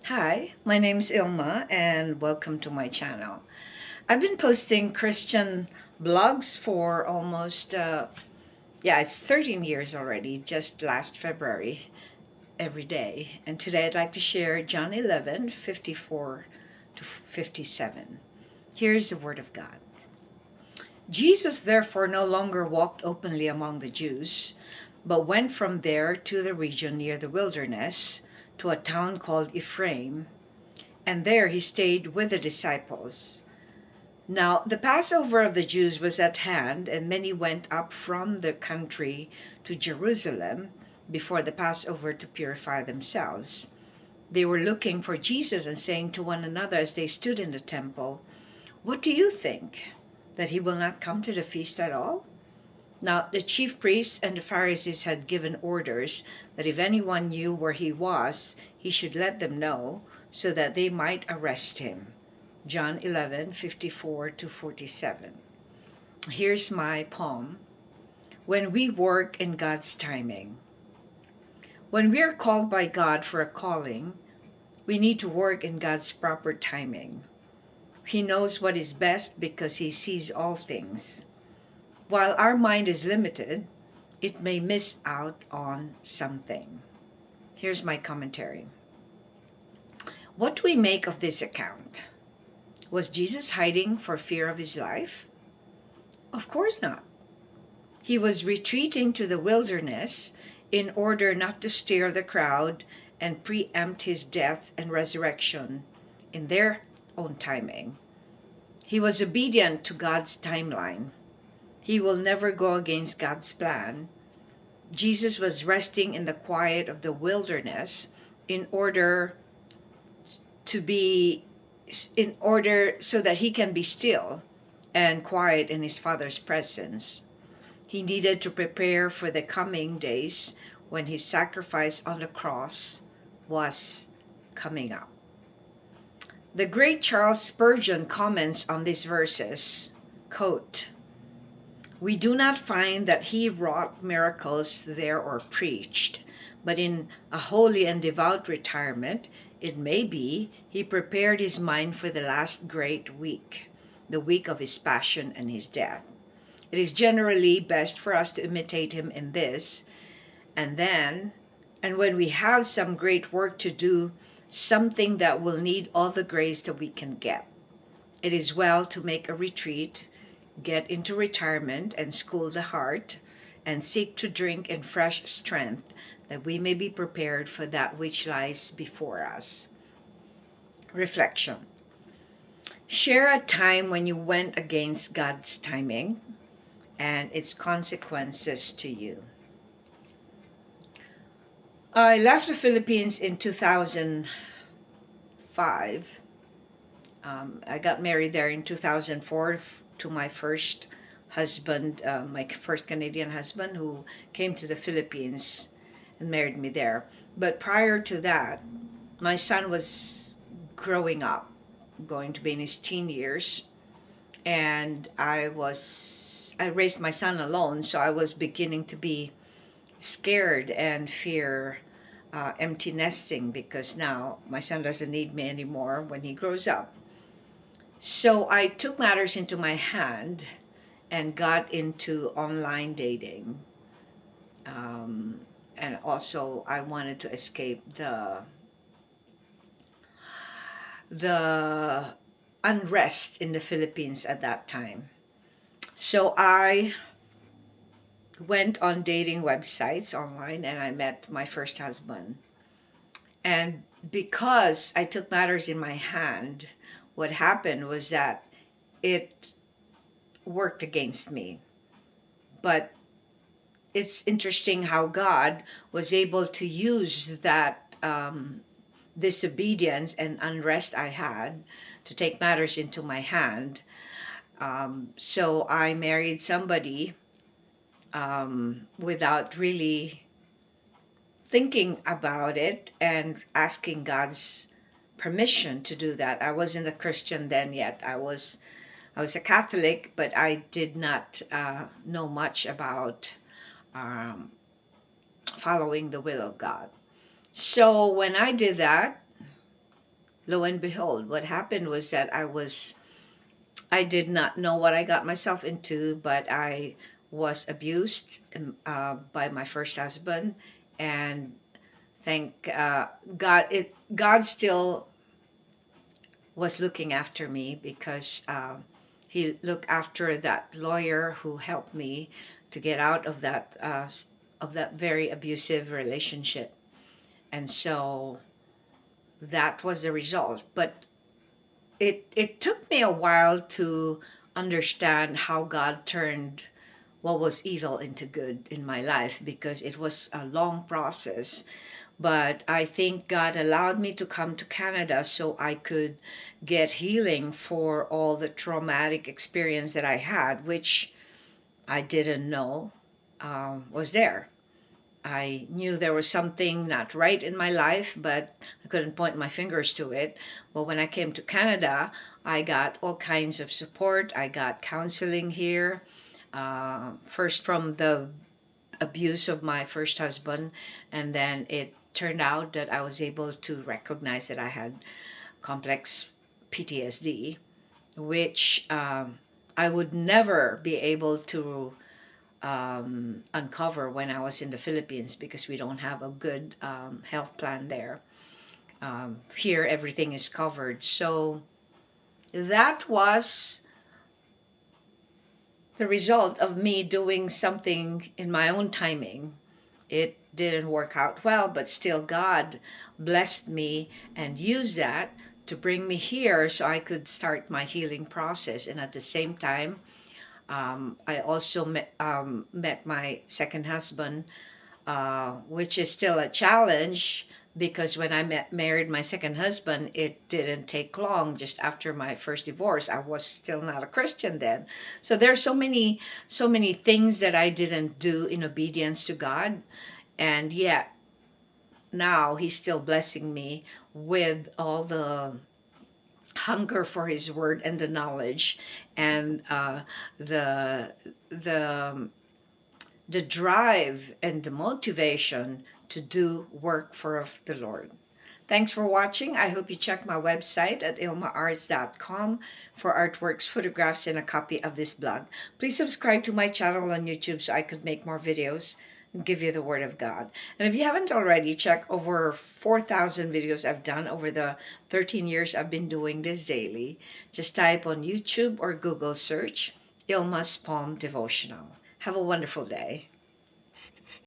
Hi, my name is Ilma and welcome to my channel. I've been posting Christian blogs for almost, it's 13 years already, just last February, every day. And today I'd like to share John 11:54 to 57. Here's the Word of God. Jesus therefore no longer walked openly among the Jews, but went from there to the region near the wilderness, to a town called Ephraim, and there he stayed with the disciples. Now the Passover of the Jews was at hand, and many went up from the country to Jerusalem before the Passover to purify themselves. They were looking for Jesus and saying to one another as they stood in the temple, "What do you think? That he will not come to the feast at all?" Now the chief priests and the Pharisees had given orders that if anyone knew where he was, he should let them know, so that they might arrest him. John 11:54 to 47. Here's my poem. When we work in God's timing. When we are called by God for a calling, we need to work in God's proper timing. He knows what is best because he sees all things. While our mind is limited, it may miss out on something. Here's my commentary. What do we make of this account? Was Jesus hiding for fear of his life? Of course not. He was retreating to the wilderness in order not to stir the crowd and preempt his death and resurrection in their own timing. He was obedient to God's timeline. He will never go against God's plan. Jesus was resting in the quiet of the wilderness in order so that he can be still and quiet in his Father's presence. He needed to prepare for the coming days when his sacrifice on the cross was coming up. The great Charles Spurgeon comments on these verses, quote, "We do not find that he wrought miracles there or preached, but in a holy and devout retirement, it may be, he prepared his mind for the last great week, the week of his passion and his death. It is generally best for us to imitate him in this, and when we have some great work to do, something that will need all the grace that we can get. It is well to make a retreat, get into retirement and school the heart, and seek to drink in fresh strength, that we may be prepared for that which lies before us." Reflection. Share a time when you went against God's timing and its consequences to you. I left the Philippines in 2005. I got married there in 2004 to my first husband, my first Canadian husband, who came to the Philippines and married me there. But prior to that, my son was growing up, going to be in his teen years, and I raised my son alone, so I was beginning to be scared and fear empty nesting, because now my son doesn't need me anymore when he grows up. So I took matters into my hand and got into online dating. And also I wanted to escape the unrest in the Philippines at that time. So I went on dating websites online and I met my first husband. And because I took matters in my hand, what happened was that it worked against me. But it's interesting how God was able to use that disobedience and unrest I had to take matters into my hand. So I married somebody without really thinking about it and asking God's permission to do that. I wasn't a Christian then yet. I was a Catholic, but I did not know much about following the will of God. So when I did that, lo and behold, what happened was that I did not know what I got myself into, but I was abused by my first husband, and thank God, God still was looking after me, because he looked after that lawyer who helped me to get out of that very abusive relationship, and so that was the result. But it took me a while to understand how God turned what was evil into good in my life, because it was a long process. But I think God allowed me to come to Canada so I could get healing for all the traumatic experience that I had, which I didn't know was there. I knew there was something not right in my life, but I couldn't point my fingers to it. But when I came to Canada, I got all kinds of support. I got counseling here, first from the abuse of my first husband, and then it turned out that I was able to recognize that I had complex PTSD, which I would never be able to uncover when I was in the Philippines, because we don't have a good health plan there. Here, everything is covered. So that was the result of me doing something in my own timing. It didn't work out well, but still God blessed me and used that to bring me here so I could start my healing process. And at the same time, I also met my second husband, which is still a challenge, because when I married my second husband, it didn't take long. Just after my first divorce, I was still not a Christian then. So there's so many things that I didn't do in obedience to God, and yet now He's still blessing me with all the hunger for His word and the knowledge, and the the the drive and the motivation to do work for the Lord. Thanks for watching. I hope you check my website at ILMA'S.com for artworks, photographs, and a copy of this blog. Please subscribe to my channel on YouTube so I could make more videos and give you the Word of God. And if you haven't already, check over 4,000 videos I've done over the 13 years I've been doing this daily. Just type on YouTube or Google search ILMA'S Palm Devotional. Have a wonderful day.